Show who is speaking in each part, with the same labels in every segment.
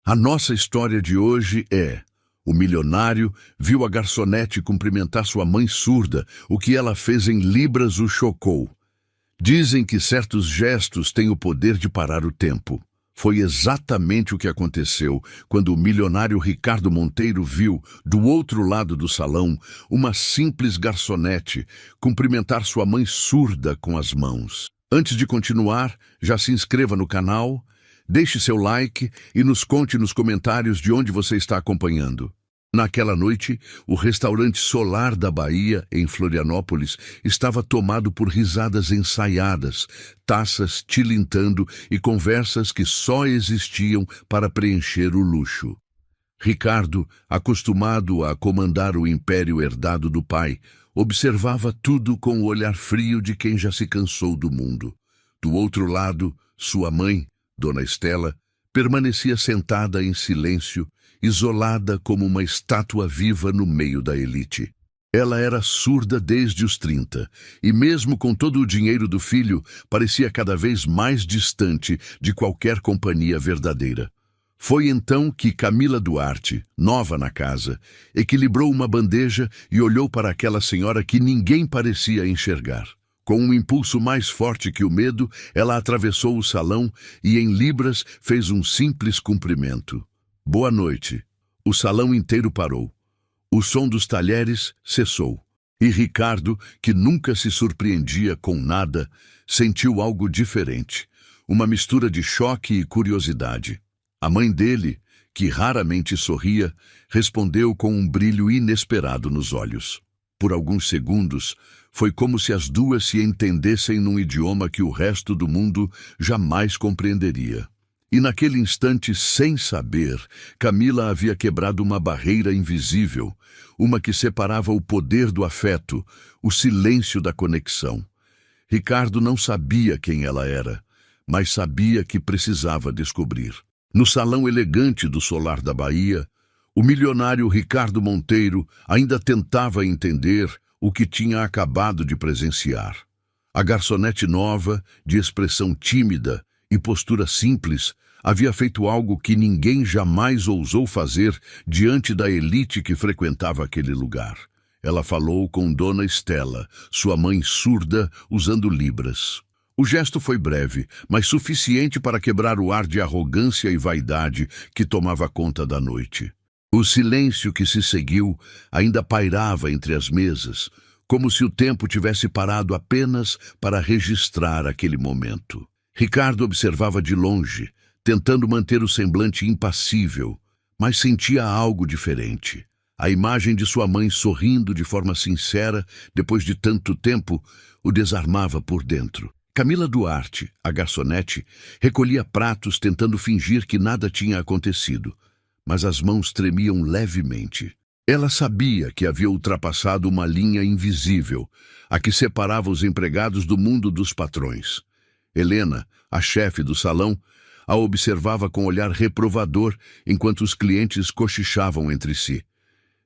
Speaker 1: A nossa história de hoje é: o milionário viu a garçonete cumprimentar sua mãe surda. O que ela fez em Libras o chocou. Dizem que certos gestos têm o poder de parar o tempo. Foi exatamente o que aconteceu quando o milionário Ricardo Monteiro viu, do outro lado do salão, uma simples garçonete cumprimentar sua mãe surda com as mãos. Antes de continuar, já se inscreva no canal, deixe seu like e nos conte nos comentários de onde você está acompanhando. Naquela noite, o restaurante Solar da Bahia, em Florianópolis, estava tomado por risadas ensaiadas, taças tilintando e conversas que só existiam para preencher o luxo. Ricardo, acostumado a comandar o império herdado do pai, observava tudo com o olhar frio de quem já se cansou do mundo. Do outro lado, sua mãe, Dona Estela, permanecia sentada em silêncio, isolada como uma estátua viva no meio da elite. Ela era surda desde os 30, e mesmo com todo o dinheiro do filho, parecia cada vez mais distante de qualquer companhia verdadeira. Foi então que Camila Duarte, nova na casa, equilibrou uma bandeja e olhou para aquela senhora que ninguém parecia enxergar. Com um impulso mais forte que o medo, ela atravessou o salão e, em Libras, fez um simples cumprimento. Boa noite. O salão inteiro parou. O som dos talheres cessou. E Ricardo, que nunca se surpreendia com nada, sentiu algo diferente. Uma mistura de choque e curiosidade. A mãe dele, que raramente sorria, respondeu com um brilho inesperado nos olhos. Por alguns segundos, foi como se as duas se entendessem num idioma que o resto do mundo jamais compreenderia. E naquele instante, sem saber, Camila havia quebrado uma barreira invisível, uma que separava o poder do afeto, o silêncio da conexão. Ricardo não sabia quem ela era, mas sabia que precisava descobrir. No salão elegante do Solar da Bahia, o milionário Ricardo Monteiro ainda tentava entender o que tinha acabado de presenciar. A garçonete nova, de expressão tímida e postura simples, havia feito algo que ninguém jamais ousou fazer diante da elite que frequentava aquele lugar. Ela falou com Dona Estela, sua mãe surda, usando Libras. O gesto foi breve, mas suficiente para quebrar o ar de arrogância e vaidade que tomava conta da noite. O silêncio que se seguiu ainda pairava entre as mesas, como se o tempo tivesse parado apenas para registrar aquele momento. Ricardo observava de longe, tentando manter o semblante impassível, mas sentia algo diferente. A imagem de sua mãe sorrindo de forma sincera, depois de tanto tempo, o desarmava por dentro. Camila Duarte, a garçonete, recolhia pratos tentando fingir que nada tinha acontecido, mas as mãos tremiam levemente. Ela sabia que havia ultrapassado uma linha invisível, a que separava os empregados do mundo dos patrões. Helena, a chefe do salão, a observava com olhar reprovador enquanto os clientes cochichavam entre si.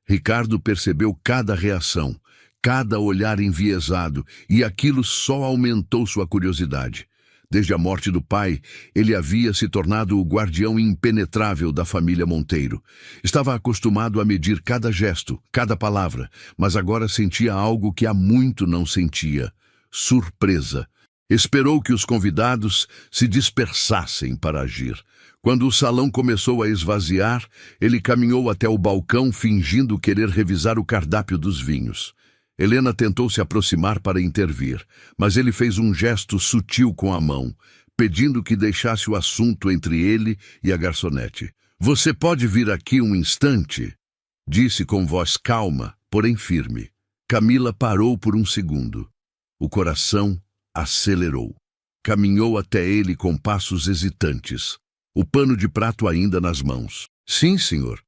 Speaker 1: Ricardo percebeu cada reação, cada olhar enviesado, e aquilo só aumentou sua curiosidade. Desde a morte do pai, ele havia se tornado o guardião impenetrável da família Monteiro. Estava acostumado a medir cada gesto, cada palavra, mas agora sentia algo que há muito não sentia: surpresa. Esperou que os convidados se dispersassem para agir. Quando o salão começou a esvaziar, ele caminhou até o balcão fingindo querer revisar o cardápio dos vinhos. Helena tentou se aproximar para intervir, mas ele fez um gesto sutil com a mão, pedindo que deixasse o assunto entre ele e a garçonete. "Você pode vir aqui um instante?" disse com voz calma, porém firme. Camila parou por um segundo. O coração acelerou. Caminhou até ele com passos hesitantes, o pano de prato ainda nas mãos. "Sim, senhor."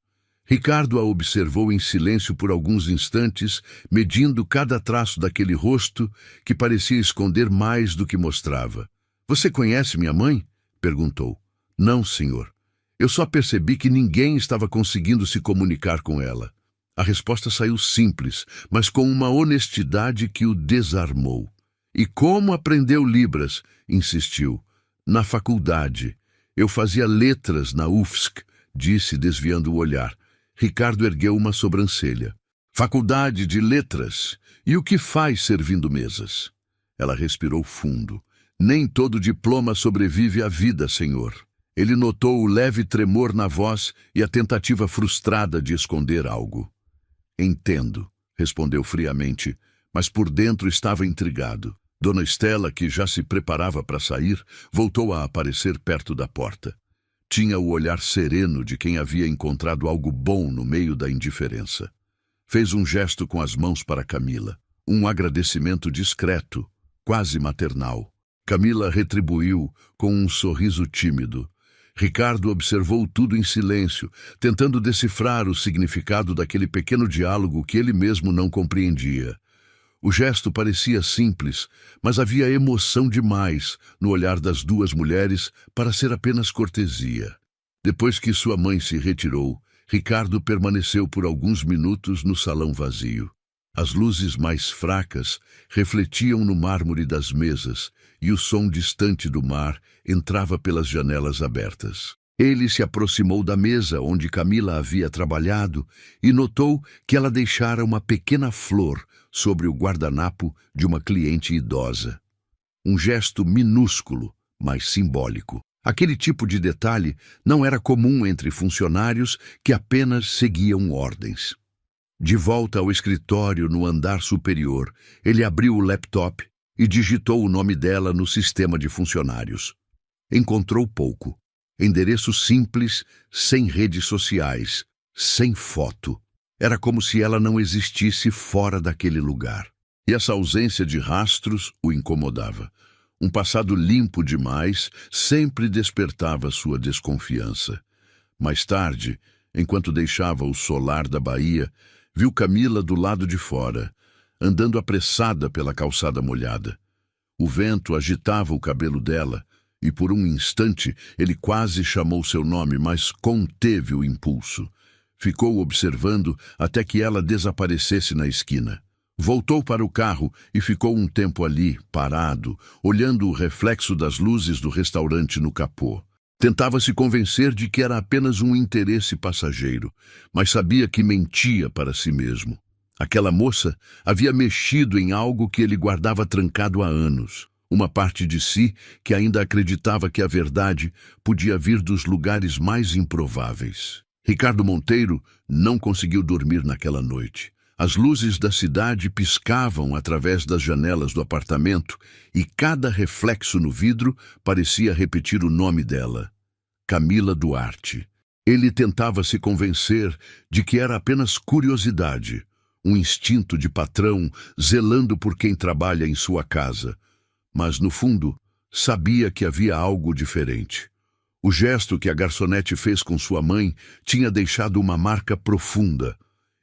Speaker 1: Ricardo a observou em silêncio por alguns instantes, medindo cada traço daquele rosto que parecia esconder mais do que mostrava. "Você conhece minha mãe?" perguntou. "Não, senhor. Eu só percebi que ninguém estava conseguindo se comunicar com ela." A resposta saiu simples, mas com uma honestidade que o desarmou. "E como aprendeu Libras?" insistiu. "Na faculdade. Eu fazia letras na UFSC", disse, desviando o olhar. Ricardo ergueu uma sobrancelha. Faculdade de Letras. E o que faz servindo mesas? Ela respirou fundo. Nem todo diploma sobrevive à vida, senhor. Ele notou o leve tremor na voz e a tentativa frustrada de esconder algo. Entendo, respondeu friamente, mas por dentro estava intrigado. Dona Estela, que já se preparava para sair, voltou a aparecer perto da porta. Tinha o olhar sereno de quem havia encontrado algo bom no meio da indiferença. Fez um gesto com as mãos para Camila. Um agradecimento discreto, quase maternal. Camila retribuiu com um sorriso tímido. Ricardo observou tudo em silêncio, tentando decifrar o significado daquele pequeno diálogo que ele mesmo não compreendia. O gesto parecia simples, mas havia emoção demais no olhar das duas mulheres para ser apenas cortesia. Depois que sua mãe se retirou, Ricardo permaneceu por alguns minutos no salão vazio. As luzes mais fracas refletiam no mármore das mesas e o som distante do mar entrava pelas janelas abertas. Ele se aproximou da mesa onde Camila havia trabalhado e notou que ela deixara uma pequena flor sobre o guardanapo de uma cliente idosa. Um gesto minúsculo, mas simbólico. Aquele tipo de detalhe não era comum entre funcionários que apenas seguiam ordens. De volta ao escritório no andar superior, ele abriu o laptop e digitou o nome dela no sistema de funcionários. Encontrou pouco. Endereço simples, sem redes sociais, sem foto. Era como se ela não existisse fora daquele lugar. E essa ausência de rastros o incomodava. Um passado limpo demais sempre despertava sua desconfiança. Mais tarde, enquanto deixava o solar da Bahia, viu Camila do lado de fora, andando apressada pela calçada molhada. O vento agitava o cabelo dela, e por um instante ele quase chamou seu nome, mas conteve o impulso. Ficou observando até que ela desaparecesse na esquina. Voltou para o carro e ficou um tempo ali, parado, olhando o reflexo das luzes do restaurante no capô. Tentava se convencer de que era apenas um interesse passageiro, mas sabia que mentia para si mesmo. Aquela moça havia mexido em algo que ele guardava trancado há anos. Uma parte de si que ainda acreditava que a verdade podia vir dos lugares mais improváveis. Ricardo Monteiro não conseguiu dormir naquela noite. As luzes da cidade piscavam através das janelas do apartamento e cada reflexo no vidro parecia repetir o nome dela. Camila Duarte. Ele tentava se convencer de que era apenas curiosidade, um instinto de patrão zelando por quem trabalha em sua casa. Mas, no fundo, sabia que havia algo diferente. O gesto que a garçonete fez com sua mãe tinha deixado uma marca profunda.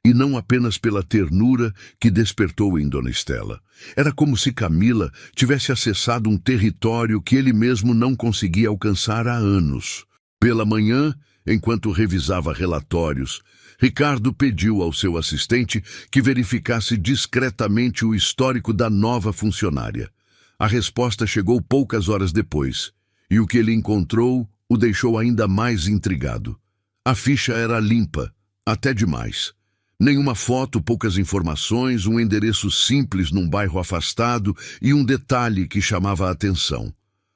Speaker 1: E não apenas pela ternura que despertou em Dona Estela. Era como se Camila tivesse acessado um território que ele mesmo não conseguia alcançar há anos. Pela manhã, enquanto revisava relatórios, Ricardo pediu ao seu assistente que verificasse discretamente o histórico da nova funcionária. A resposta chegou poucas horas depois, e o que ele encontrou o deixou ainda mais intrigado. A ficha era limpa, até demais. Nenhuma foto, poucas informações, um endereço simples num bairro afastado e um detalhe que chamava a atenção.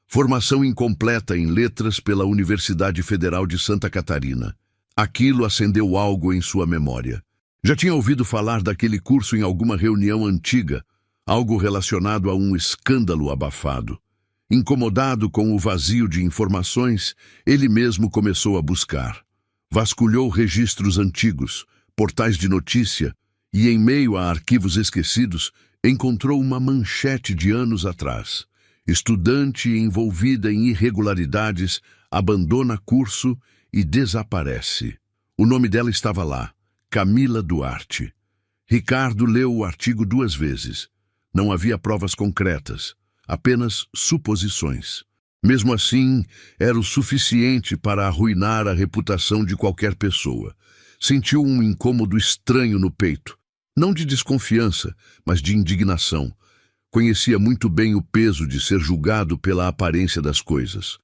Speaker 1: Formação incompleta em letras pela Universidade Federal de Santa Catarina. Aquilo acendeu algo em sua memória. Já tinha ouvido falar daquele curso em alguma reunião antiga, algo relacionado a um escândalo abafado. Incomodado com o vazio de informações, ele mesmo começou a buscar. Vasculhou registros antigos, portais de notícia, e em meio a arquivos esquecidos, encontrou uma manchete de anos atrás. Estudante envolvida em irregularidades, abandona curso e desaparece. O nome dela estava lá, Camila Duarte. Ricardo leu o artigo 2 vezes. Não havia provas concretas, apenas suposições. Mesmo assim, era o suficiente para arruinar a reputação de qualquer pessoa. Sentiu um incômodo estranho no peito, não de desconfiança, mas de indignação. Conhecia muito bem o peso de ser julgado pela aparência das coisas.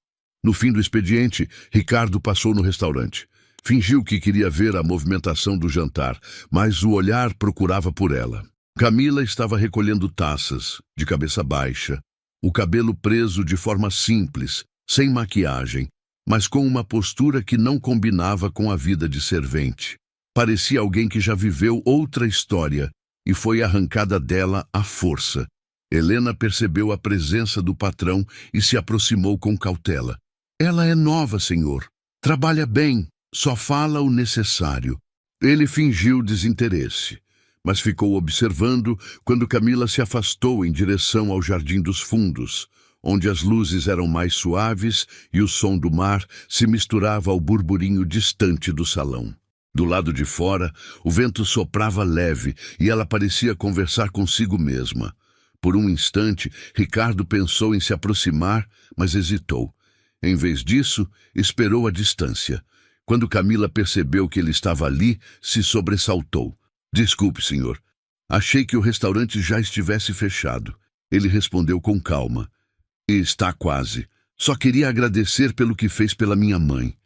Speaker 1: No fim do expediente, Ricardo passou no restaurante. Fingiu que queria ver a movimentação do jantar, mas o olhar procurava por ela. Camila estava recolhendo taças, de cabeça baixa, o cabelo preso de forma simples, sem maquiagem, mas com uma postura que não combinava com a vida de servente. Parecia alguém que já viveu outra história e foi arrancada dela à força. Helena percebeu a presença do patrão e se aproximou com cautela. Ela é nova, senhor. Trabalha bem, só fala o necessário. Ele fingiu desinteresse, mas ficou observando quando Camila se afastou em direção ao Jardim dos Fundos, onde as luzes eram mais suaves e o som do mar se misturava ao burburinho distante do salão. Do lado de fora, o vento soprava leve e ela parecia conversar consigo mesma. Por um instante, Ricardo pensou em se aproximar, mas hesitou. Em vez disso, esperou à distância. Quando Camila percebeu que ele estava ali, se sobressaltou. Desculpe, senhor. Achei que o restaurante já estivesse fechado. Ele respondeu com calma. Está quase. Só queria agradecer pelo que fez pela minha mãe.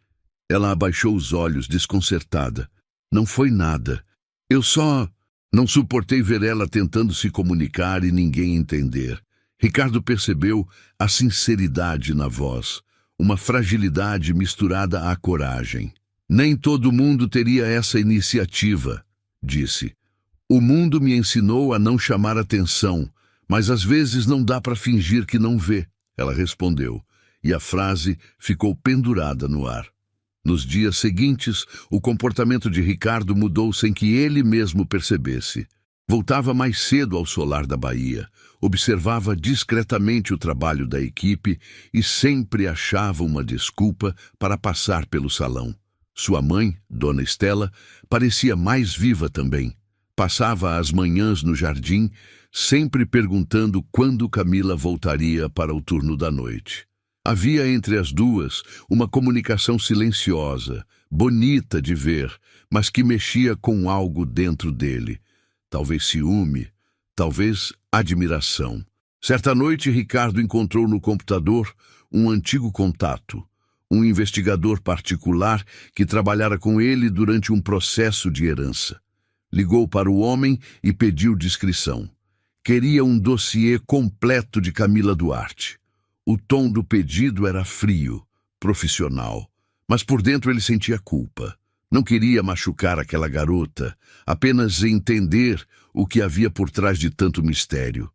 Speaker 1: Ela abaixou os olhos, desconcertada. Não foi nada. Eu só não suportei ver ela tentando se comunicar e ninguém entender. Ricardo percebeu a sinceridade na voz, uma fragilidade misturada à coragem. Nem todo mundo teria essa iniciativa, disse. O mundo me ensinou a não chamar atenção, mas às vezes não dá para fingir que não vê, ela respondeu, e a frase ficou pendurada no ar. Nos dias seguintes, o comportamento de Ricardo mudou sem que ele mesmo percebesse. Voltava mais cedo ao solar da Bahia, observava discretamente o trabalho da equipe e sempre achava uma desculpa para passar pelo salão. Sua mãe, Dona Estela, parecia mais viva também. Passava as manhãs no jardim, sempre perguntando quando Camila voltaria para o turno da noite. Havia entre as duas uma comunicação silenciosa, bonita de ver, mas que mexia com algo dentro dele. Talvez ciúme, talvez admiração. Certa noite, Ricardo encontrou no computador um antigo contato, um investigador particular que trabalhara com ele durante um processo de herança. Ligou para o homem e pediu descrição. Queria um dossiê completo de Camila Duarte. O tom do pedido era frio, profissional, mas por dentro ele sentia culpa. Não queria machucar aquela garota, apenas entender o que havia por trás de tanto mistério.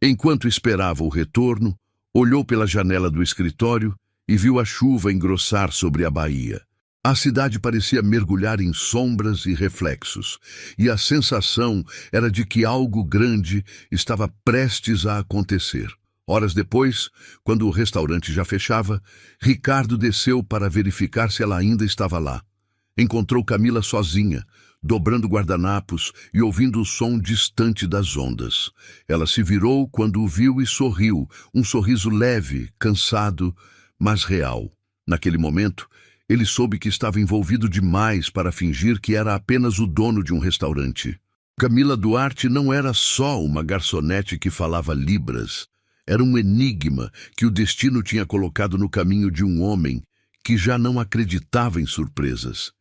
Speaker 1: Enquanto esperava o retorno, olhou pela janela do escritório e viu a chuva engrossar sobre a Bahia. A cidade parecia mergulhar em sombras e reflexos, e a sensação era de que algo grande estava prestes a acontecer. Horas depois, quando o restaurante já fechava, Ricardo desceu para verificar se ela ainda estava lá. Encontrou Camila sozinha, dobrando guardanapos e ouvindo o som distante das ondas. Ela se virou quando o viu e sorriu, um sorriso leve, cansado, mas real. Naquele momento, ele soube que estava envolvido demais para fingir que era apenas o dono de um restaurante. Camila Duarte não era só uma garçonete que falava libras. Era um enigma que o destino tinha colocado no caminho de um homem que já não acreditava em surpresas.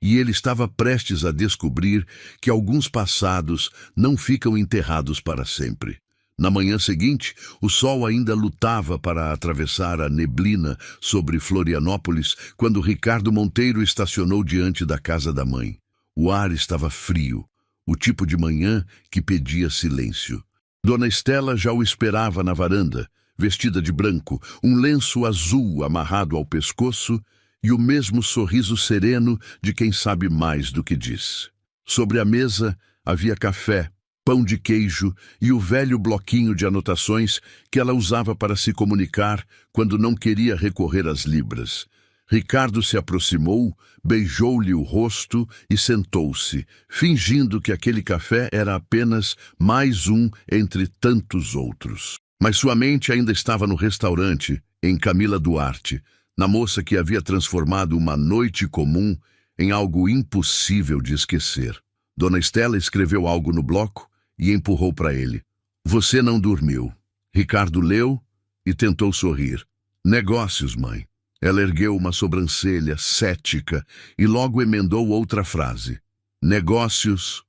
Speaker 1: E ele estava prestes a descobrir que alguns passados não ficam enterrados para sempre. Na manhã seguinte, o sol ainda lutava para atravessar a neblina sobre Florianópolis quando Ricardo Monteiro estacionou diante da casa da mãe. O ar estava frio, o tipo de manhã que pedia silêncio. Dona Estela já o esperava na varanda, vestida de branco, um lenço azul amarrado ao pescoço e o mesmo sorriso sereno de quem sabe mais do que diz. Sobre a mesa havia café, pão de queijo e o velho bloquinho de anotações que ela usava para se comunicar quando não queria recorrer às libras. Ricardo se aproximou, beijou-lhe o rosto e sentou-se, fingindo que aquele café era apenas mais um entre tantos outros. Mas sua mente ainda estava no restaurante, em Camila Duarte, na moça que havia transformado uma noite comum em algo impossível de esquecer. Dona Estela escreveu algo no bloco e empurrou para ele. Você não dormiu. Ricardo leu e tentou sorrir. Negócios, mãe. Ela ergueu uma sobrancelha cética e logo emendou outra frase. Negócios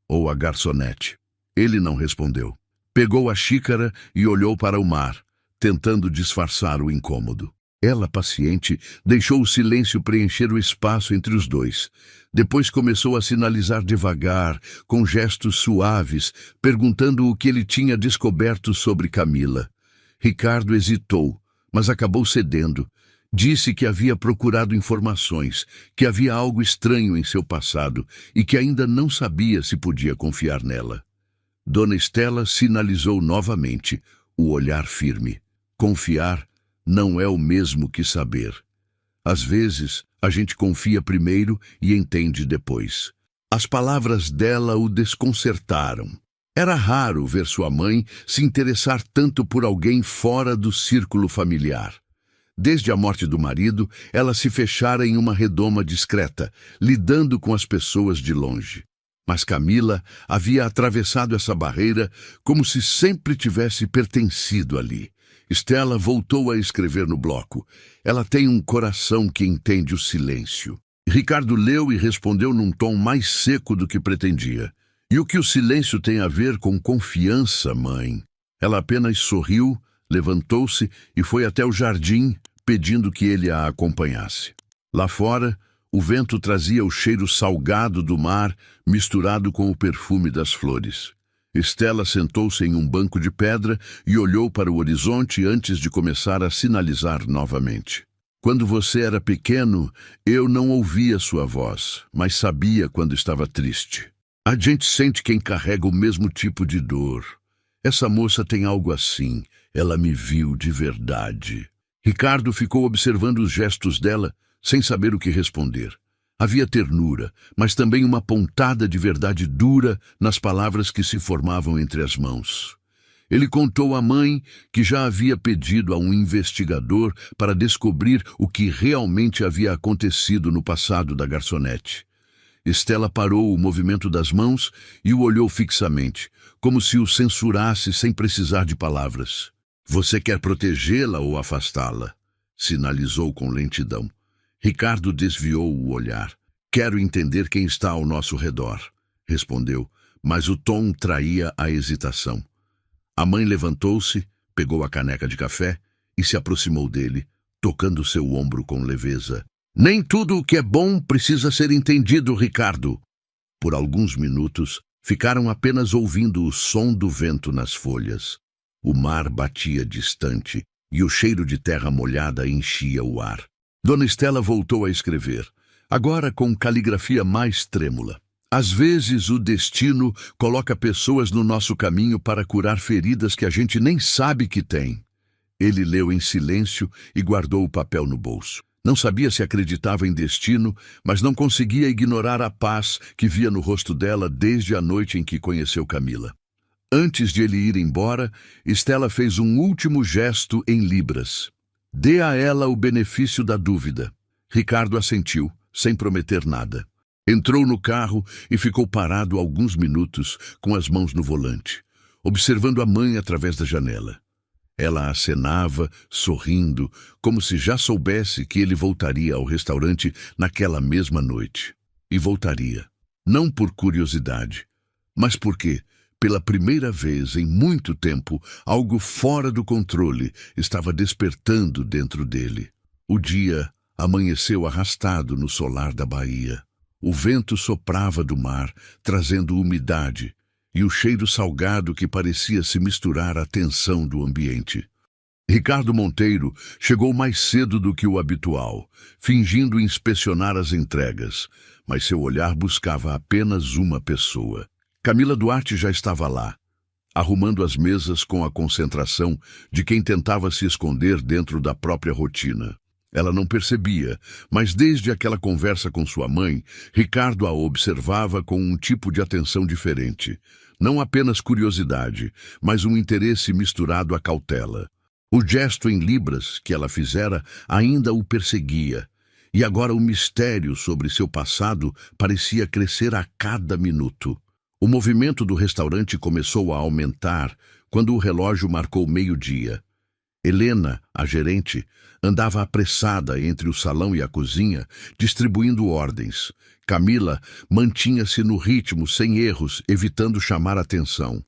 Speaker 1: ou a garçonete? Ele não respondeu. Pegou a xícara e olhou para o mar, tentando disfarçar o incômodo. Ela, paciente, deixou o silêncio preencher o espaço entre os dois. Depois começou a sinalizar devagar, com gestos suaves, perguntando o que ele tinha descoberto sobre Camila. Ricardo hesitou, mas acabou cedendo. Disse que havia procurado informações, que havia algo estranho em seu passado e que ainda não sabia se podia confiar nela. Dona Estela sinalizou novamente, o olhar firme. Confiar não é o mesmo que saber. Às vezes, a gente confia primeiro e entende depois. As palavras dela o desconcertaram. Era raro ver sua mãe se interessar tanto por alguém fora do círculo familiar. Desde a morte do marido, ela se fechara em uma redoma discreta, lidando com as pessoas de longe. Mas Camila havia atravessado essa barreira como se sempre tivesse pertencido ali. Estela voltou a escrever no bloco. Ela tem um coração que entende o silêncio. Ricardo leu e respondeu num tom mais seco do que pretendia. E o que o silêncio tem a ver com confiança, mãe? Ela apenas sorriu, levantou-se e foi até o jardim, pedindo que ele a acompanhasse. Lá fora, o vento trazia o cheiro salgado do mar, misturado com o perfume das flores. Estela sentou-se em um banco de pedra e olhou para o horizonte antes de começar a sinalizar novamente. Quando você era pequeno, eu não ouvia sua voz, mas sabia quando estava triste. A gente sente quem carrega o mesmo tipo de dor. Essa moça tem algo assim. Ela me viu de verdade. Ricardo ficou observando os gestos dela, sem saber o que responder. Havia ternura, mas também uma pontada de verdade dura nas palavras que se formavam entre as mãos. Ele contou à mãe que já havia pedido a um investigador para descobrir o que realmente havia acontecido no passado da garçonete. Estela parou o movimento das mãos e o olhou fixamente, como se o censurasse sem precisar de palavras. Você quer protegê-la ou afastá-la? Sinalizou com lentidão. Ricardo desviou o olhar. Quero entender quem está ao nosso redor, respondeu, mas o tom traía a hesitação. A mãe levantou-se, pegou a caneca de café e se aproximou dele, tocando seu ombro com leveza. Nem tudo o que é bom precisa ser entendido, Ricardo. Por alguns minutos, ficaram apenas ouvindo o som do vento nas folhas. O mar batia distante e o cheiro de terra molhada enchia o ar. Dona Estela voltou a escrever, agora com caligrafia mais trêmula. Às vezes o destino coloca pessoas no nosso caminho para curar feridas que a gente nem sabe que tem. Ele leu em silêncio e guardou o papel no bolso. Não sabia se acreditava em destino, mas não conseguia ignorar a paz que via no rosto dela desde a noite em que conheceu Camila. Antes de ele ir embora, Estela fez um último gesto em libras. Dê a ela o benefício da dúvida. Ricardo assentiu, sem prometer nada. Entrou no carro e ficou parado alguns minutos, com as mãos no volante, observando a mãe através da janela. Ela acenava, sorrindo, como se já soubesse que ele voltaria ao restaurante naquela mesma noite. E voltaria. Não por curiosidade, mas porque, pela primeira vez em muito tempo, algo fora do controle estava despertando dentro dele. O dia amanheceu arrastado no solar da Bahia. O vento soprava do mar, trazendo umidade, e o cheiro salgado que parecia se misturar à tensão do ambiente. Ricardo Monteiro chegou mais cedo do que o habitual, fingindo inspecionar as entregas, mas seu olhar buscava apenas uma pessoa. Camila Duarte já estava lá, arrumando as mesas com a concentração de quem tentava se esconder dentro da própria rotina. Ela não percebia, mas desde aquela conversa com sua mãe, Ricardo a observava com um tipo de atenção diferente. Não apenas curiosidade, mas um interesse misturado à cautela. O gesto em libras que ela fizera ainda o perseguia, e agora o mistério sobre seu passado parecia crescer a cada minuto. O movimento do restaurante começou a aumentar quando o relógio marcou meio-dia. Helena, a gerente, andava apressada entre o salão e a cozinha, distribuindo ordens. Camila mantinha-se no ritmo, sem erros, evitando chamar atenção.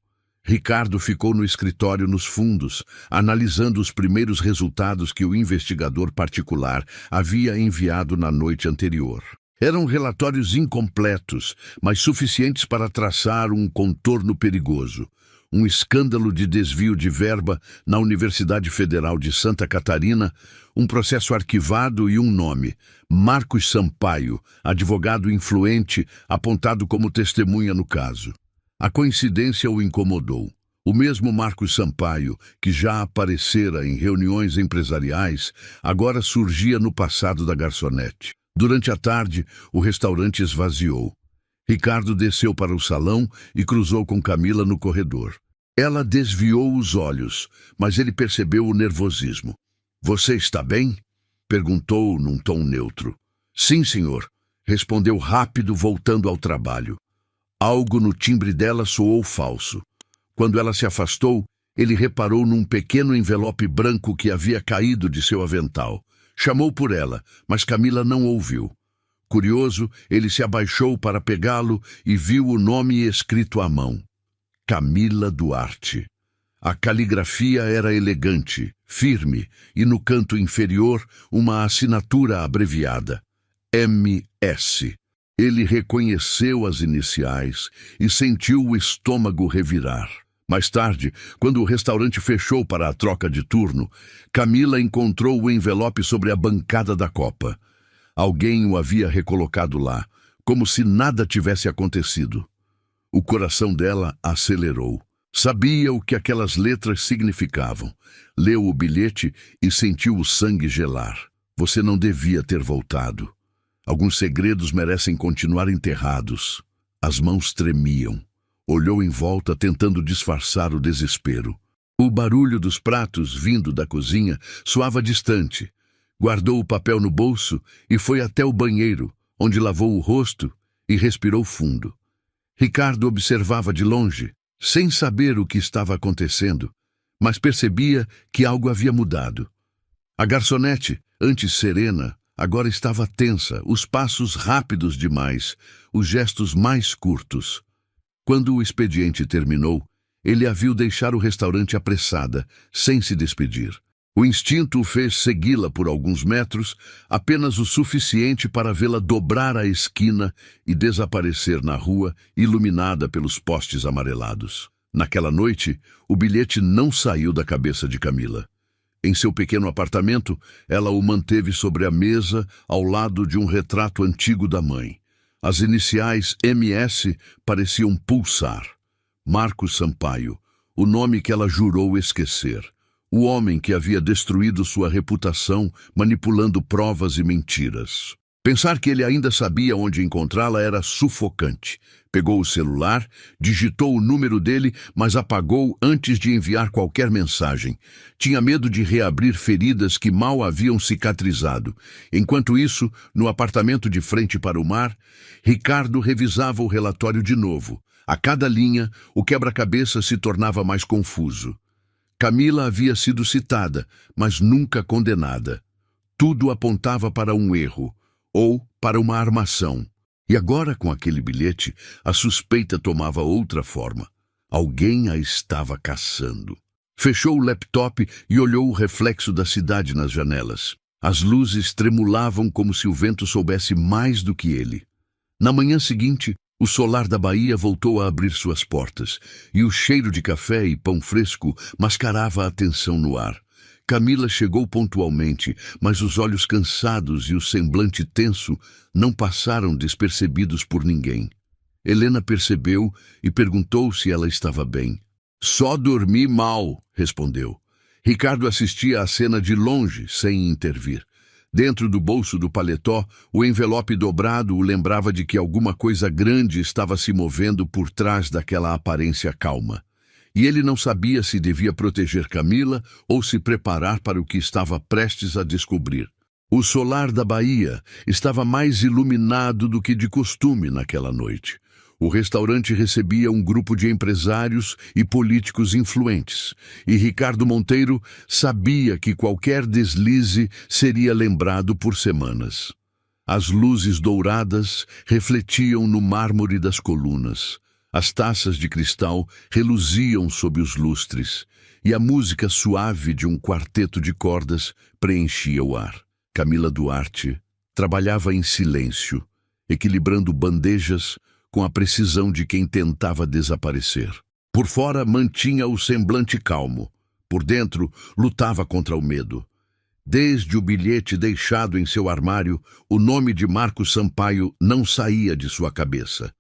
Speaker 1: Ricardo ficou no escritório nos fundos, analisando os primeiros resultados que o investigador particular havia enviado na noite anterior. Eram relatórios incompletos, mas suficientes para traçar um contorno perigoso. Um escândalo de desvio de verba na Universidade Federal de Santa Catarina, um processo arquivado e um nome: Marcos Sampaio, advogado influente, apontado como testemunha no caso. A coincidência o incomodou. O mesmo Marcos Sampaio, que já aparecera em reuniões empresariais, agora surgia no passado da garçonete. Durante a tarde, o restaurante esvaziou. Ricardo desceu para o salão e cruzou com Camila no corredor. Ela desviou os olhos, mas ele percebeu o nervosismo. "Você está bem?" perguntou num tom neutro. "Sim, senhor", respondeu rápido, voltando ao trabalho. Algo no timbre dela soou falso. Quando ela se afastou, ele reparou num pequeno envelope branco que havia caído de seu avental. Chamou por ela, mas Camila não ouviu. Curioso, ele se abaixou para pegá-lo e viu o nome escrito à mão: Camila Duarte. A caligrafia era elegante, firme, e no canto inferior uma assinatura abreviada: MS. Ele reconheceu as iniciais e sentiu o estômago revirar. Mais tarde, quando o restaurante fechou para a troca de turno, Camila encontrou o envelope sobre a bancada da copa. Alguém o havia recolocado lá, como se nada tivesse acontecido. O coração dela acelerou. Sabia o que aquelas letras significavam. Leu o bilhete e sentiu o sangue gelar. Você não devia ter voltado. Alguns segredos merecem continuar enterrados. As mãos tremiam. Olhou em volta, tentando disfarçar o desespero. O barulho dos pratos vindo da cozinha soava distante. Guardou o papel no bolso e foi até o banheiro, onde lavou o rosto e respirou fundo. Ricardo observava de longe, sem saber o que estava acontecendo, mas percebia que algo havia mudado. A garçonete, antes serena, agora estava tensa, os passos rápidos demais, os gestos mais curtos. Quando o expediente terminou, ele a viu deixar o restaurante apressada, sem se despedir. O instinto o fez segui-la por alguns metros, apenas o suficiente para vê-la dobrar a esquina e desaparecer na rua, iluminada pelos postes amarelados. Naquela noite, o bilhete não saiu da cabeça de Camila. Em seu pequeno apartamento, ela o manteve sobre a mesa, ao lado de um retrato antigo da mãe. As iniciais MS pareciam pulsar. Marcos Sampaio, o nome que ela jurou esquecer. O homem que havia destruído sua reputação, manipulando provas e mentiras. Pensar que ele ainda sabia onde encontrá-la era sufocante. Pegou o celular, digitou o número dele, mas apagou antes de enviar qualquer mensagem. Tinha medo de reabrir feridas que mal haviam cicatrizado. Enquanto isso, no apartamento de frente para o mar, Ricardo revisava o relatório de novo. A cada linha, o quebra-cabeça se tornava mais confuso. Camila havia sido citada, mas nunca condenada. Tudo apontava para um erro, ou para uma armação. E agora, com aquele bilhete, a suspeita tomava outra forma. Alguém a estava caçando. Fechou o laptop e olhou o reflexo da cidade nas janelas. As luzes tremulavam como se o vento soubesse mais do que ele. Na manhã seguinte, o solar da Bahia voltou a abrir suas portas, e o cheiro de café e pão fresco mascarava a tensão no ar. Camila chegou pontualmente, mas os olhos cansados e o semblante tenso não passaram despercebidos por ninguém. Helena percebeu e perguntou se ela estava bem. "Só dormi mal", respondeu. Ricardo assistia à cena de longe, sem intervir. Dentro do bolso do paletó, o envelope dobrado o lembrava de que alguma coisa grande estava se movendo por trás daquela aparência calma. E ele não sabia se devia proteger Camila ou se preparar para o que estava prestes a descobrir. O solar da Bahia estava mais iluminado do que de costume naquela noite. O restaurante recebia um grupo de empresários e políticos influentes, e Ricardo Monteiro sabia que qualquer deslize seria lembrado por semanas. As luzes douradas refletiam no mármore das colunas, as taças de cristal reluziam sob os lustres, e a música suave de um quarteto de cordas preenchia o ar. Camila Duarte trabalhava em silêncio, equilibrando bandejas com a precisão de quem tentava desaparecer. Por fora, mantinha o semblante calmo. Por dentro, lutava contra o medo. Desde o bilhete deixado em seu armário, o nome de Marcos Sampaio não saía de sua cabeça.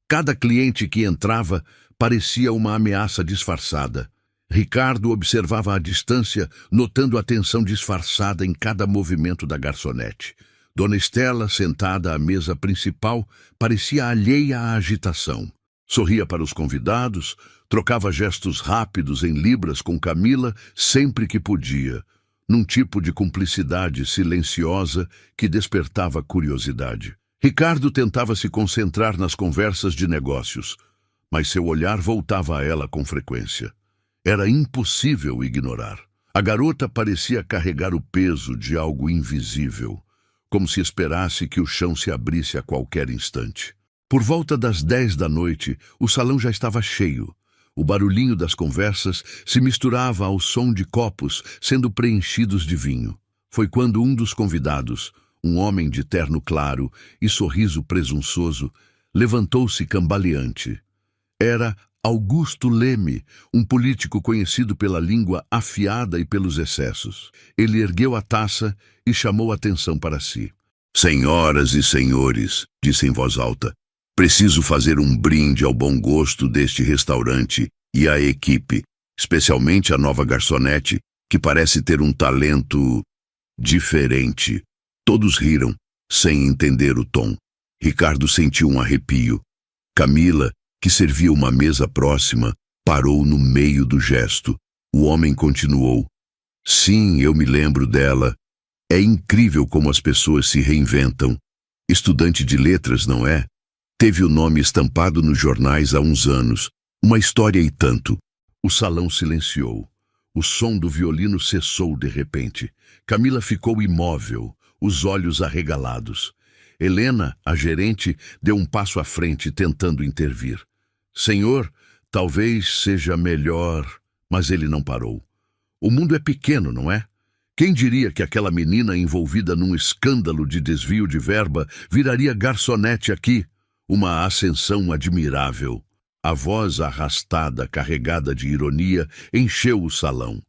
Speaker 1: Cada cliente que entrava parecia uma ameaça disfarçada. Ricardo observava à distância, notando a tensão disfarçada em cada movimento da garçonete. Dona Estela, sentada à mesa principal, parecia alheia à agitação. Sorria para os convidados, trocava gestos rápidos em libras com Camila sempre que podia, num tipo de cumplicidade silenciosa que despertava curiosidade. Ricardo tentava se concentrar nas conversas de negócios, mas seu olhar voltava a ela com frequência. Era impossível ignorar. A garota parecia carregar o peso de algo invisível, como se esperasse que o chão se abrisse a qualquer instante. Por volta das 10 da noite, o salão já estava cheio. O barulhinho das conversas se misturava ao som de copos sendo preenchidos de vinho. Foi quando um dos convidados, um homem de terno claro e sorriso presunçoso, levantou-se cambaleante. Era Augusto Leme, um político conhecido pela língua afiada e pelos excessos. Ele ergueu a taça e chamou atenção para si. Senhoras e senhores, disse em voz alta, preciso fazer um brinde ao bom gosto deste restaurante e à equipe, especialmente a nova garçonete, que parece ter um talento diferente. Todos riram, sem entender o tom. Ricardo sentiu um arrepio. Camila, que servia uma mesa próxima, parou no meio do gesto. O homem continuou. Sim, eu me lembro dela. É incrível como as pessoas se reinventam. Estudante de letras, não é? Teve o nome estampado nos jornais há uns anos. Uma história e tanto. O salão silenciou. O som do violino cessou de repente. Camila ficou imóvel, os olhos arregalados. Helena, a gerente, deu um passo à frente, tentando intervir. Senhor, talvez seja melhor... Mas ele não parou. O mundo é pequeno, não é? Quem diria que aquela menina envolvida num escândalo de desvio de verba viraria garçonete aqui? Uma ascensão admirável. A voz arrastada, carregada de ironia, encheu o salão.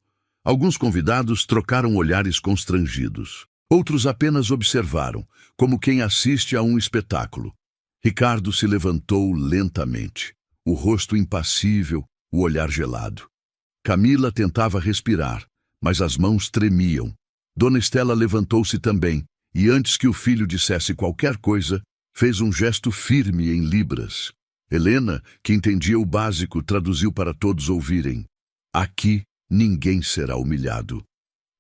Speaker 1: Alguns convidados trocaram olhares constrangidos. Outros apenas observaram, como quem assiste a um espetáculo. Ricardo se levantou lentamente, o rosto impassível, o olhar gelado. Camila tentava respirar, mas as mãos tremiam. Dona Estela levantou-se também, e antes que o filho dissesse qualquer coisa, fez um gesto firme em libras. Helena, que entendia o básico, traduziu para todos ouvirem. Aqui ninguém será humilhado.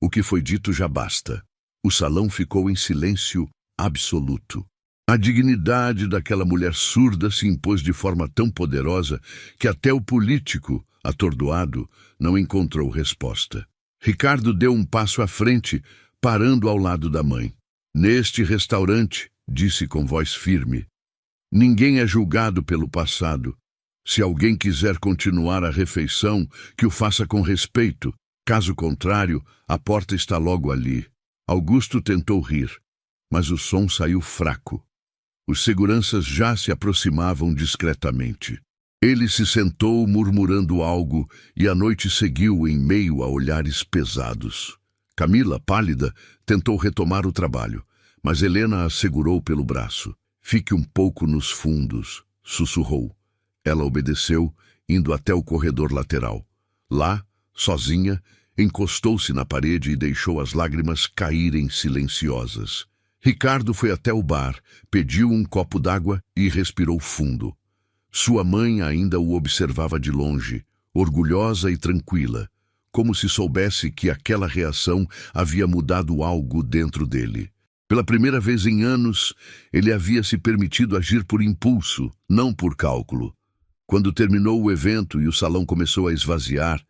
Speaker 1: O que foi dito já basta. O salão ficou em silêncio absoluto. A dignidade daquela mulher surda se impôs de forma tão poderosa que até o político, atordoado, não encontrou resposta. Ricardo deu um passo à frente, parando ao lado da mãe. Neste restaurante, disse com voz firme, ninguém é julgado pelo passado. Se alguém quiser continuar a refeição, que o faça com respeito. Caso contrário, a porta está logo ali. Augusto tentou rir, mas o som saiu fraco. Os seguranças já se aproximavam discretamente. Ele se sentou murmurando algo e a noite seguiu em meio a olhares pesados. Camila, pálida, tentou retomar o trabalho, mas Helena a segurou pelo braço. Fique um pouco nos fundos, sussurrou. Ela obedeceu, indo até o corredor lateral. Lá, sozinha, encostou-se na parede e deixou as lágrimas caírem silenciosas. Ricardo foi até o bar, pediu um copo d'água e respirou fundo. Sua mãe ainda o observava de longe, orgulhosa e tranquila, como se soubesse que aquela reação havia mudado algo dentro dele. Pela primeira vez em anos, ele havia se permitido agir por impulso, não por cálculo. Quando terminou o evento e o salão começou a esvaziar,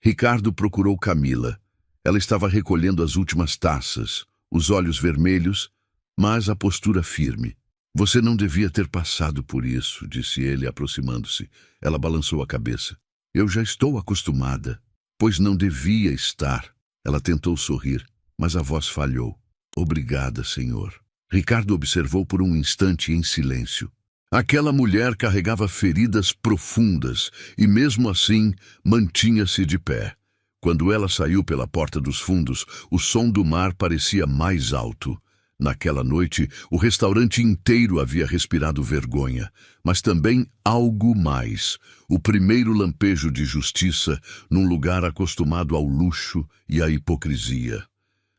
Speaker 1: Ricardo procurou Camila. Ela estava recolhendo as últimas taças, os olhos vermelhos, mas a postura firme. Você não devia ter passado por isso, disse ele, aproximando-se. Ela balançou a cabeça. Eu já estou acostumada, pois não devia estar. Ela tentou sorrir, mas a voz falhou. Obrigada, senhor. Ricardo observou por um instante em silêncio. Aquela mulher carregava feridas profundas e, mesmo assim, mantinha-se de pé. Quando ela saiu pela porta dos fundos, o som do mar parecia mais alto. Naquela noite, o restaurante inteiro havia respirado vergonha, mas também algo mais. O primeiro lampejo de justiça num lugar acostumado ao luxo e à hipocrisia.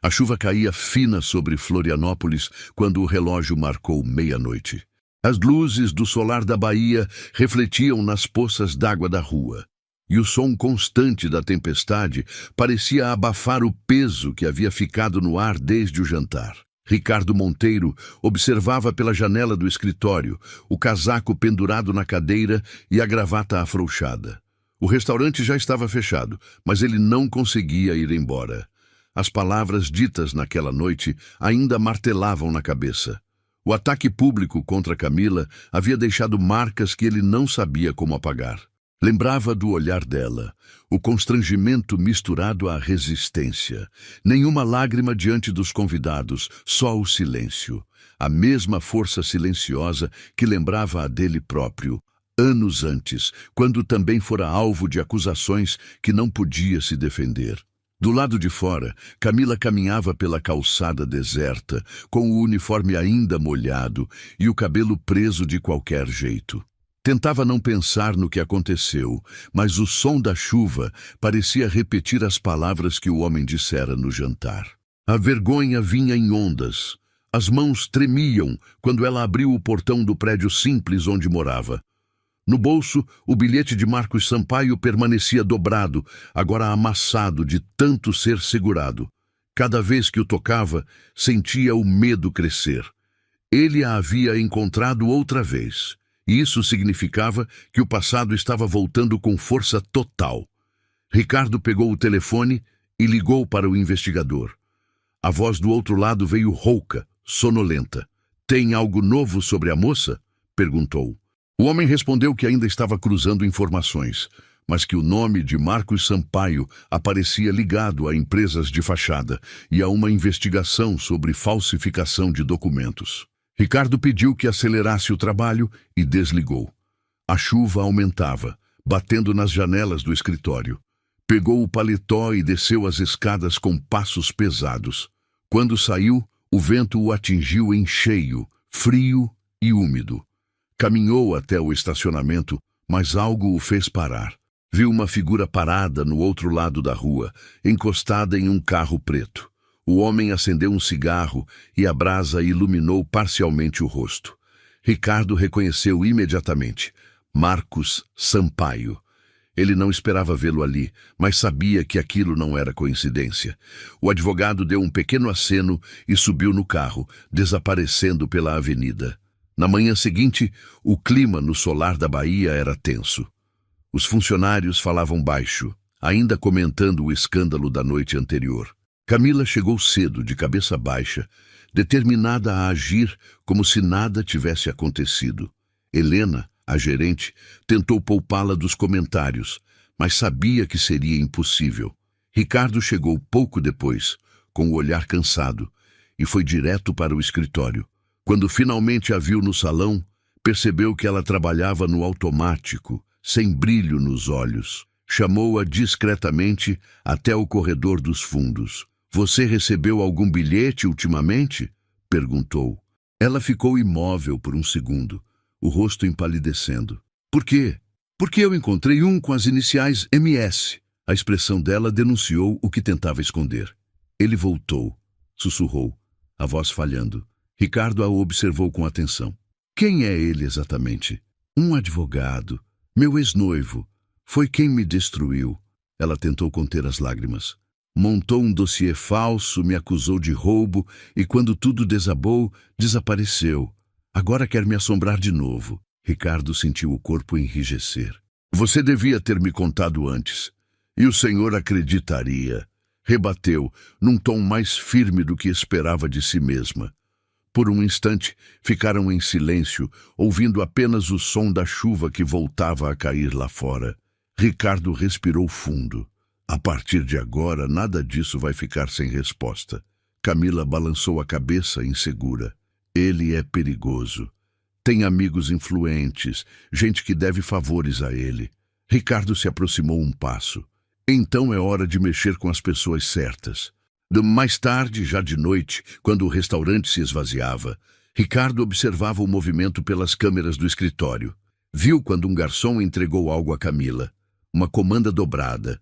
Speaker 1: A chuva caía fina sobre Florianópolis quando o relógio marcou meia-noite. As luzes do solar da Bahia refletiam nas poças d'água da rua, e o som constante da tempestade parecia abafar o peso que havia ficado no ar desde o jantar. Ricardo Monteiro observava pela janela do escritório, o casaco pendurado na cadeira e a gravata afrouxada. O restaurante já estava fechado, mas ele não conseguia ir embora. As palavras ditas naquela noite ainda martelavam na cabeça. O ataque público contra Camila havia deixado marcas que ele não sabia como apagar. Lembrava do olhar dela, o constrangimento misturado à resistência. Nenhuma lágrima diante dos convidados, só o silêncio. A mesma força silenciosa que lembrava a dele próprio, anos antes, quando também fora alvo de acusações que não podia se defender. Do lado de fora, Camila caminhava pela calçada deserta, com o uniforme ainda molhado e o cabelo preso de qualquer jeito. Tentava não pensar no que aconteceu, mas o som da chuva parecia repetir as palavras que o homem dissera no jantar. A vergonha vinha em ondas. As mãos tremiam quando ela abriu o portão do prédio simples onde morava. No bolso, o bilhete de Marcos Sampaio permanecia dobrado, agora amassado de tanto ser segurado. Cada vez que o tocava, sentia o medo crescer. Ele a havia encontrado outra vez. E isso significava que o passado estava voltando com força total. Ricardo pegou o telefone e ligou para o investigador. A voz do outro lado veio rouca, sonolenta. "Tem algo novo sobre a moça?" perguntou. O homem respondeu que ainda estava cruzando informações, mas que o nome de Marcos Sampaio aparecia ligado a empresas de fachada e a uma investigação sobre falsificação de documentos. Ricardo pediu que acelerasse o trabalho e desligou. A chuva aumentava, batendo nas janelas do escritório. Pegou o paletó e desceu as escadas com passos pesados. Quando saiu, o vento o atingiu em cheio, frio e úmido. Caminhou até o estacionamento, mas algo o fez parar. Viu uma figura parada no outro lado da rua, encostada em um carro preto. O homem acendeu um cigarro e a brasa iluminou parcialmente o rosto. Ricardo reconheceu imediatamente. Marcos Sampaio. Ele não esperava vê-lo ali, mas sabia que aquilo não era coincidência. O advogado deu um pequeno aceno e subiu no carro, desaparecendo pela avenida. Na manhã seguinte, o clima no solar da Bahia era tenso. Os funcionários falavam baixo, ainda comentando o escândalo da noite anterior. Camila chegou cedo, de cabeça baixa, determinada a agir como se nada tivesse acontecido. Helena, a gerente, tentou poupá-la dos comentários, mas sabia que seria impossível. Ricardo chegou pouco depois, com o olhar cansado, e foi direto para o escritório. Quando finalmente a viu no salão, percebeu que ela trabalhava no automático, sem brilho nos olhos. Chamou-a discretamente até o corredor dos fundos. "Você recebeu algum bilhete ultimamente?" perguntou. Ela ficou imóvel por um segundo, o rosto empalidecendo. "Por quê?" "Porque eu encontrei um com as iniciais MS." A expressão dela denunciou o que tentava esconder. Ele voltou, sussurrou, a voz falhando. Ricardo a observou com atenção. "Quem é ele exatamente?" "Um advogado. Meu ex-noivo. Foi quem me destruiu." Ela tentou conter as lágrimas. Montou um dossiê falso, me acusou de roubo e, quando tudo desabou, desapareceu. Agora quer me assombrar de novo. Ricardo sentiu o corpo enrijecer. Você devia ter me contado antes. E o senhor acreditaria. Rebateu, num tom mais firme do que esperava de si mesma. Por um instante, ficaram em silêncio, ouvindo apenas o som da chuva que voltava a cair lá fora. Ricardo respirou fundo. A partir de agora, nada disso vai ficar sem resposta. Camila balançou a cabeça, insegura. Ele é perigoso. Tem amigos influentes, gente que deve favores a ele. Ricardo se aproximou um passo. Então é hora de mexer com as pessoas certas. Mais tarde, já de noite, quando o restaurante se esvaziava, Ricardo observava o movimento pelas câmeras do escritório. Viu quando um garçom entregou algo a Camila. Uma comanda dobrada.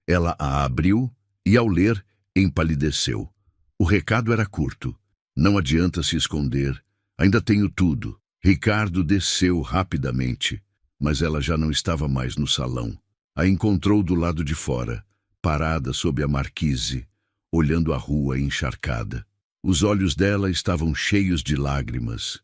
Speaker 1: Ela a abriu e, ao ler, empalideceu. O recado era curto. Não adianta se esconder. Ainda tenho tudo. Ricardo desceu rapidamente, mas ela já não estava mais no salão. A encontrou do lado de fora, parada sob a marquise, olhando a rua encharcada. Os olhos dela estavam cheios de lágrimas,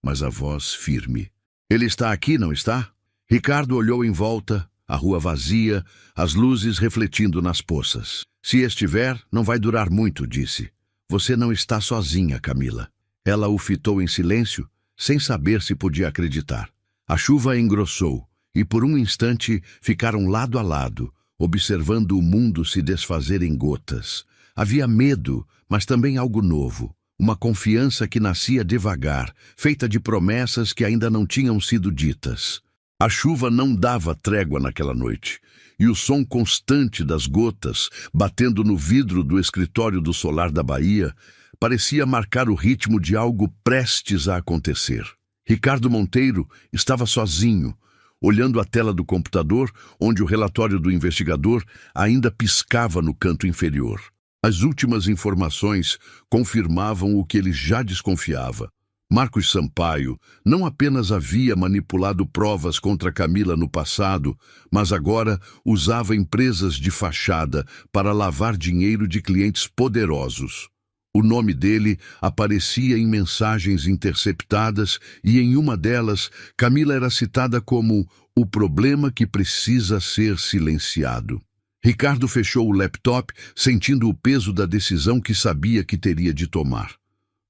Speaker 1: mas a voz firme. Ele está aqui, não está? Ricardo olhou em volta, a rua vazia, as luzes refletindo nas poças. Se estiver, não vai durar muito, disse. Você não está sozinha, Camila. Ela o fitou em silêncio, sem saber se podia acreditar. A chuva engrossou, e por um instante ficaram lado a lado, observando o mundo se desfazer em gotas. Havia medo, mas também algo novo. Uma confiança que nascia devagar, feita de promessas que ainda não tinham sido ditas. A chuva não dava trégua naquela noite, e o som constante das gotas, batendo no vidro do escritório do Solar da Bahia, parecia marcar o ritmo de algo prestes a acontecer. Ricardo Monteiro estava sozinho, olhando a tela do computador, onde o relatório do investigador ainda piscava no canto inferior. As últimas informações confirmavam o que ele já desconfiava. Marcos Sampaio não apenas havia manipulado provas contra Camila no passado, mas agora usava empresas de fachada para lavar dinheiro de clientes poderosos. O nome dele aparecia em mensagens interceptadas e em uma delas, Camila era citada como o problema que precisa ser silenciado. Ricardo fechou o laptop, sentindo o peso da decisão que sabia que teria de tomar.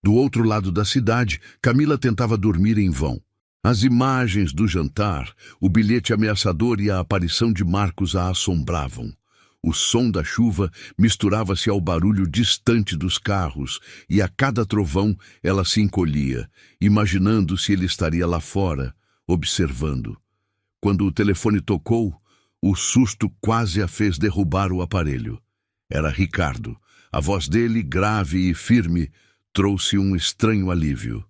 Speaker 1: Do outro lado da cidade, Camila tentava dormir em vão. As imagens do jantar, o bilhete ameaçador e a aparição de Marcos a assombravam. O som da chuva misturava-se ao barulho distante dos carros, e a cada trovão ela se encolhia, imaginando se ele estaria lá fora, observando. Quando o telefone tocou, o susto quase a fez derrubar o aparelho. Era Ricardo. A voz dele, grave e firme, trouxe um estranho alívio.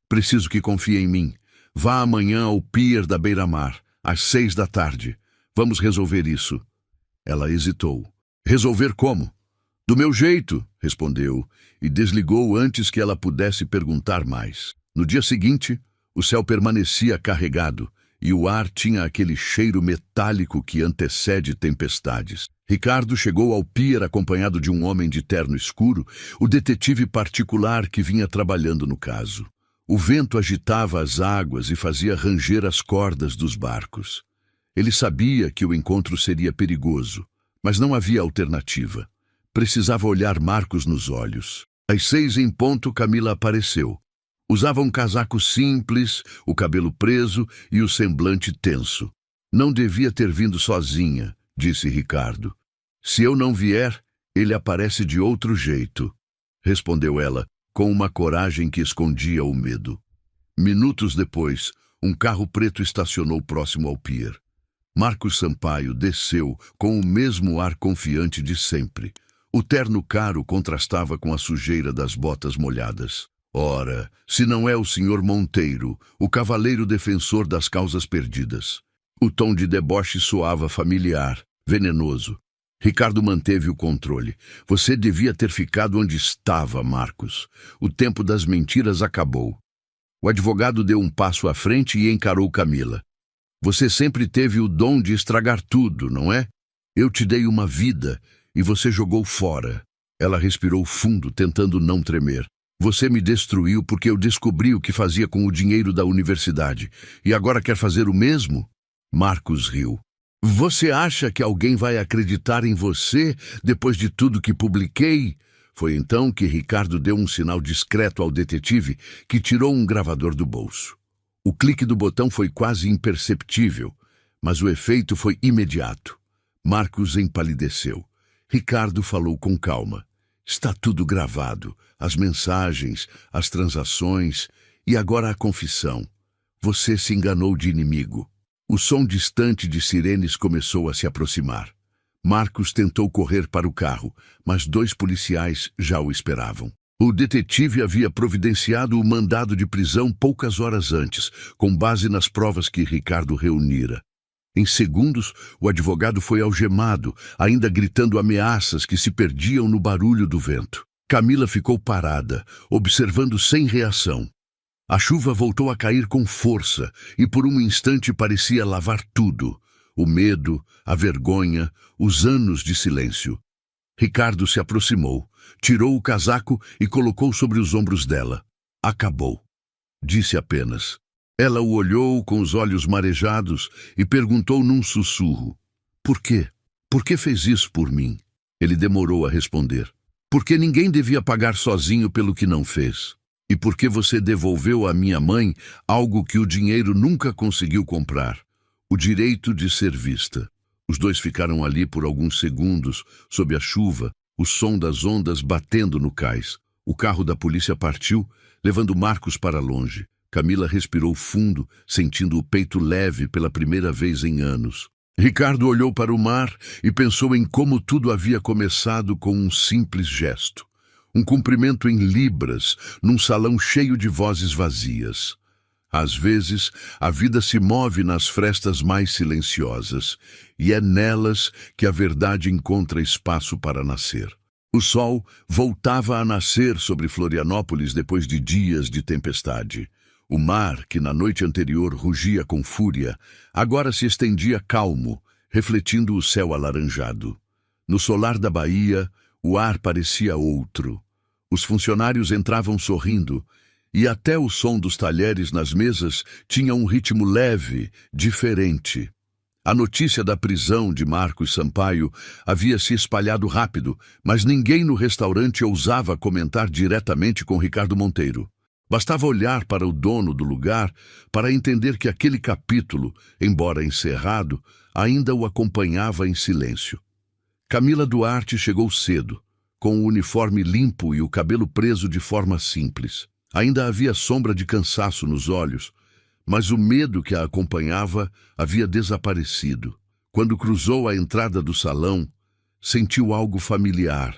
Speaker 1: Preciso que confie em mim. Vá amanhã ao pier da Beira-Mar, às 6 da tarde. Vamos resolver isso. Ela hesitou. Resolver como? Do meu jeito, respondeu, e desligou antes que ela pudesse perguntar mais. No dia seguinte, o céu permanecia carregado, e o ar tinha aquele cheiro metálico que antecede tempestades. Ricardo chegou ao pier acompanhado de um homem de terno escuro, o detetive particular que vinha trabalhando no caso. O vento agitava as águas e fazia ranger as cordas dos barcos. Ele sabia que o encontro seria perigoso, mas não havia alternativa. Precisava olhar Marcos nos olhos. Às 6 em ponto, Camila apareceu. Usava um casaco simples, o cabelo preso e o semblante tenso. Não devia ter vindo sozinha, disse Ricardo. Se eu não vier, ele aparece de outro jeito, respondeu ela, com uma coragem que escondia o medo. Minutos depois, um carro preto estacionou próximo ao pier. Marcos Sampaio desceu com o mesmo ar confiante de sempre. O terno caro contrastava com a sujeira das botas molhadas. Ora, se não é o Sr. Monteiro, o cavaleiro defensor das causas perdidas. O tom de deboche soava familiar, venenoso. Ricardo manteve o controle. Você devia ter ficado onde estava, Marcos. O tempo das mentiras acabou. O advogado deu um passo à frente e encarou Camila. Você sempre teve o dom de estragar tudo, não é? Eu te dei uma vida e você jogou fora. Ela respirou fundo, tentando não tremer. Você me destruiu porque eu descobri o que fazia com o dinheiro da universidade. E agora quer fazer o mesmo? Marcos riu. Você acha que alguém vai acreditar em você depois de tudo que publiquei? Foi então que Ricardo deu um sinal discreto ao detetive, que tirou um gravador do bolso. O clique do botão foi quase imperceptível, mas o efeito foi imediato. Marcos empalideceu. Ricardo falou com calma. Está tudo gravado, as mensagens, as transações e agora a confissão. Você se enganou de inimigo. O som distante de sirenes começou a se aproximar. Marcos tentou correr para o carro, mas 2 policiais já o esperavam. O detetive havia providenciado o mandado de prisão poucas horas antes, com base nas provas que Ricardo reunira. Em segundos, o advogado foi algemado, ainda gritando ameaças que se perdiam no barulho do vento. Camila ficou parada, observando sem reação. A chuva voltou a cair com força e por um instante parecia lavar tudo. O medo, a vergonha, os anos de silêncio. Ricardo se aproximou, tirou o casaco e colocou sobre os ombros dela. Acabou. Disse apenas. Ela o olhou com os olhos marejados e perguntou num sussurro. Por quê? Por que fez isso por mim? Ele demorou a responder. Porque ninguém devia pagar sozinho pelo que não fez. E porque você devolveu à minha mãe algo que o dinheiro nunca conseguiu comprar. O direito de ser vista. Os 2 ficaram ali por alguns segundos, sob a chuva, o som das ondas batendo no cais. O carro da polícia partiu, levando Marcos para longe. Camila respirou fundo, sentindo o peito leve pela primeira vez em anos. Ricardo olhou para o mar e pensou em como tudo havia começado com um simples gesto. Um cumprimento em libras, num salão cheio de vozes vazias. Às vezes, a vida se move nas frestas mais silenciosas, e é nelas que a verdade encontra espaço para nascer. O sol voltava a nascer sobre Florianópolis depois de dias de tempestade. O mar, que na noite anterior rugia com fúria, agora se estendia calmo, refletindo o céu alaranjado. No solar da baía, o ar parecia outro. Os funcionários entravam sorrindo, e até o som dos talheres nas mesas tinha um ritmo leve, diferente. A notícia da prisão de Marcos Sampaio havia se espalhado rápido, mas ninguém no restaurante ousava comentar diretamente com Ricardo Monteiro. Bastava olhar para o dono do lugar para entender que aquele capítulo, embora encerrado, ainda o acompanhava em silêncio. Camila Duarte chegou cedo, com o uniforme limpo e o cabelo preso de forma simples. Ainda havia sombra de cansaço nos olhos, mas o medo que a acompanhava havia desaparecido. Quando cruzou a entrada do salão, sentiu algo familiar.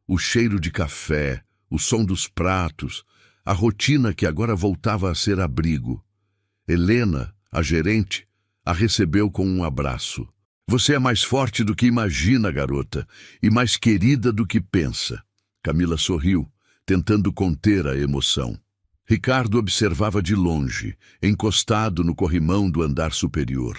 Speaker 1: O cheiro de café, o som dos pratos, a rotina que agora voltava a ser abrigo. Helena, a gerente, a recebeu com um abraço. Você é mais forte do que imagina, garota, e mais querida do que pensa. Camila sorriu, tentando conter a emoção. Ricardo observava de longe, encostado no corrimão do andar superior.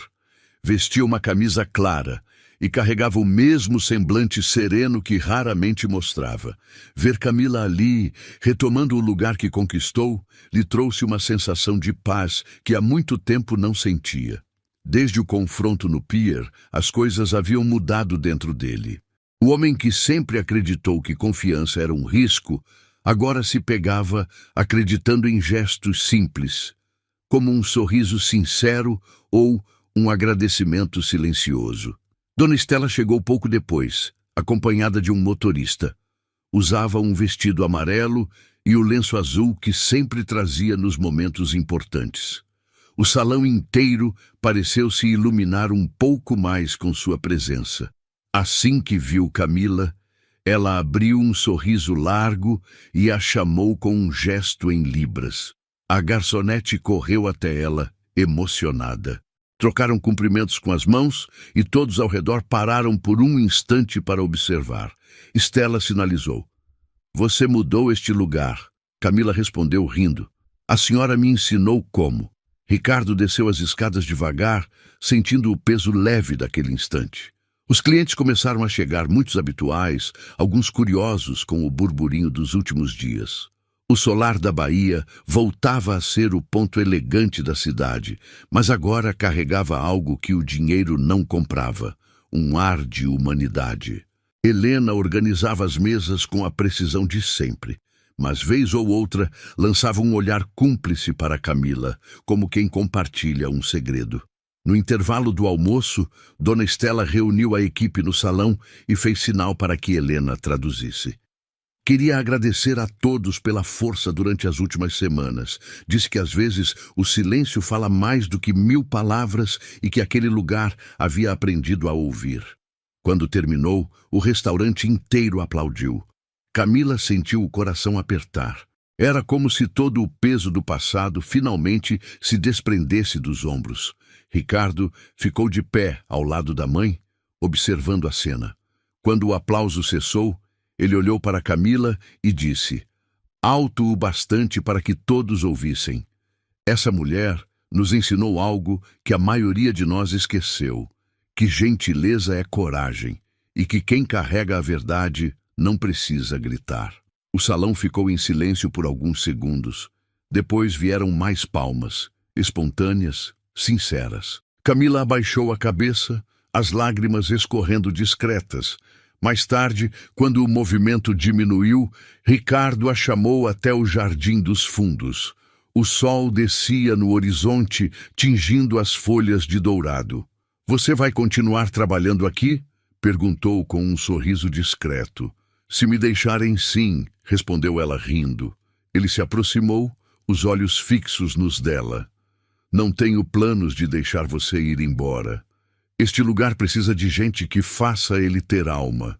Speaker 1: Vestia uma camisa clara e carregava o mesmo semblante sereno que raramente mostrava. Ver Camila ali, retomando o lugar que conquistou, lhe trouxe uma sensação de paz que há muito tempo não sentia. Desde o confronto no pier, as coisas haviam mudado dentro dele. O homem que sempre acreditou que confiança era um risco, agora se pegava acreditando em gestos simples, como um sorriso sincero ou um agradecimento silencioso. Dona Estela chegou pouco depois, acompanhada de um motorista. Usava um vestido amarelo e o lenço azul que sempre trazia nos momentos importantes. O salão inteiro pareceu se iluminar um pouco mais com sua presença. Assim que viu Camila, ela abriu um sorriso largo e a chamou com um gesto em libras. A garçonete correu até ela, emocionada. Trocaram cumprimentos com as mãos e todos ao redor pararam por um instante para observar. Estela sinalizou. Você mudou este lugar. Camila respondeu rindo. A senhora me ensinou como. Ricardo desceu as escadas devagar, sentindo o peso leve daquele instante. Os clientes começaram a chegar, muitos habituais, alguns curiosos com o burburinho dos últimos dias. O solar da Bahia voltava a ser o ponto elegante da cidade, mas agora carregava algo que o dinheiro não comprava, um ar de humanidade. Helena organizava as mesas com a precisão de sempre, mas vez ou outra lançava um olhar cúmplice para Camila, como quem compartilha um segredo. No intervalo do almoço, Dona Estela reuniu a equipe no salão e fez sinal para que Helena traduzisse. Queria agradecer a todos pela força durante as últimas semanas. Disse que às vezes o silêncio fala mais do que 1000 palavras e que aquele lugar havia aprendido a ouvir. Quando terminou, o restaurante inteiro aplaudiu. Camila sentiu o coração apertar. Era como se todo o peso do passado finalmente se desprendesse dos ombros. Ricardo ficou de pé ao lado da mãe, observando a cena. Quando o aplauso cessou, ele olhou para Camila e disse, alto o bastante para que todos ouvissem. Essa mulher nos ensinou algo que a maioria de nós esqueceu, que gentileza é coragem e que quem carrega a verdade não precisa gritar. O salão ficou em silêncio por alguns segundos. Depois vieram mais palmas, espontâneas, sinceras. Camila abaixou a cabeça, as lágrimas escorrendo discretas. Mais tarde, quando o movimento diminuiu, Ricardo a chamou até o jardim dos fundos. O sol descia no horizonte, tingindo as folhas de dourado. Você vai continuar trabalhando aqui? Perguntou com um sorriso discreto. Se me deixarem, sim, respondeu ela rindo. Ele se aproximou, os olhos fixos nos dela. Não tenho planos de deixar você ir embora. Este lugar precisa de gente que faça ele ter alma.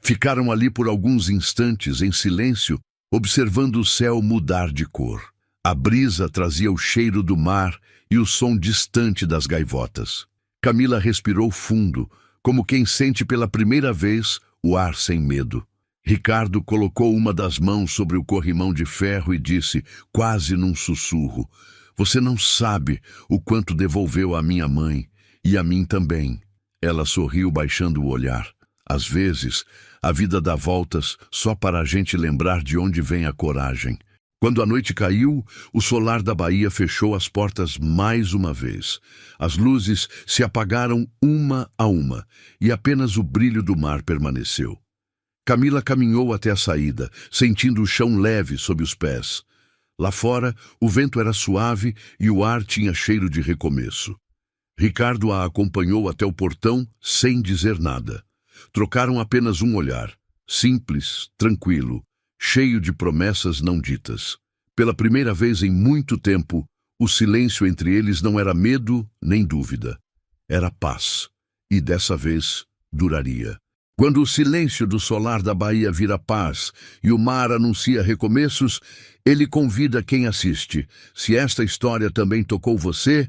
Speaker 1: Ficaram ali por alguns instantes em silêncio, observando o céu mudar de cor. A brisa trazia o cheiro do mar e o som distante das gaivotas. Camila respirou fundo, como quem sente pela primeira vez o ar sem medo. Ricardo colocou uma das mãos sobre o corrimão de ferro e disse, quase num sussurro, você não sabe o quanto devolveu à minha mãe. E a mim também. Ela sorriu baixando o olhar. Às vezes, a vida dá voltas só para a gente lembrar de onde vem a coragem. Quando a noite caiu, o solar da Bahia fechou as portas mais uma vez. As luzes se apagaram uma a uma e apenas o brilho do mar permaneceu. Camila caminhou até a saída, sentindo o chão leve sob os pés. Lá fora, o vento era suave e o ar tinha cheiro de recomeço. Ricardo a acompanhou até o portão sem dizer nada. Trocaram apenas um olhar, simples, tranquilo, cheio de promessas não ditas. Pela primeira vez em muito tempo, o silêncio entre eles não era medo nem dúvida. Era paz, e dessa vez duraria. Quando o silêncio do solar da Bahia vira paz e o mar anuncia recomeços, ele convida quem assiste. Se esta história também tocou você,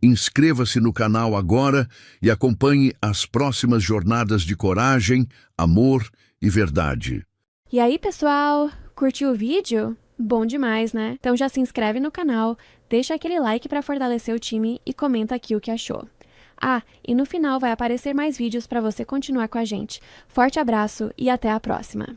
Speaker 1: inscreva-se no canal agora e acompanhe as próximas jornadas de coragem, amor e verdade.
Speaker 2: E aí, pessoal, curtiu o vídeo? Bom demais, né? Então já se inscreve no canal, deixa aquele like para fortalecer o time e comenta aqui o que achou. E no final vai aparecer mais vídeos para você continuar com a gente. Forte abraço e até a próxima!